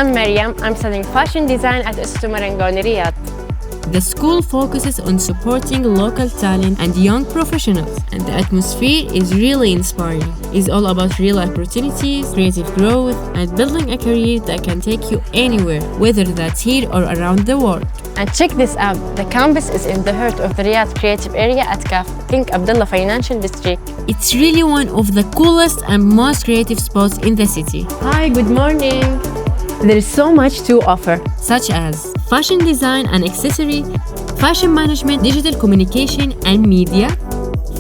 I'm Mariam. I'm studying fashion design at Istituto Marangoni Riyadh. The school focuses on supporting local talent and young professionals, and the atmosphere is really inspiring. It's all about real opportunities, creative growth, and building a career that can take you anywhere, whether that's here or around the world. And check this out, the campus is in the heart of the Riyadh creative area at KAFD, King Abdullah Financial District. It's really one of the coolest and most creative spots in the city. Hi, good morning. There is so much to offer, such as fashion design and accessory, fashion management, digital communication and media,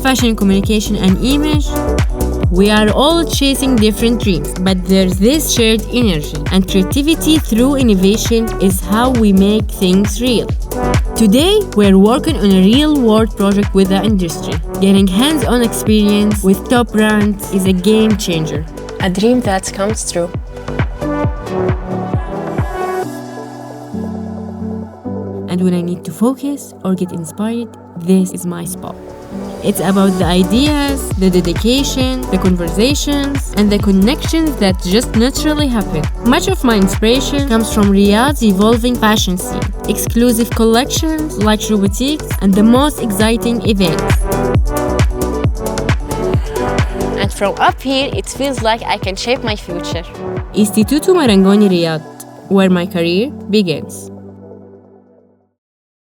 fashion communication and image. We are all chasing different dreams, but there's this shared energy, and creativity through innovation is how we make things real. Today, we're working on a real-world project with the industry. Getting hands-on experience with top brands is a game changer. a dream that comes true. And when I need to focus or get inspired, this is my spot. It's about the ideas, the dedication, the conversations, and the connections that just naturally happen. Much of my inspiration comes from Riyadh's evolving fashion scene, exclusive collections, luxury boutiques, and the most exciting events. And from up here, it feels like I can shape my future. Istituto Marangoni Riyadh, where my career begins.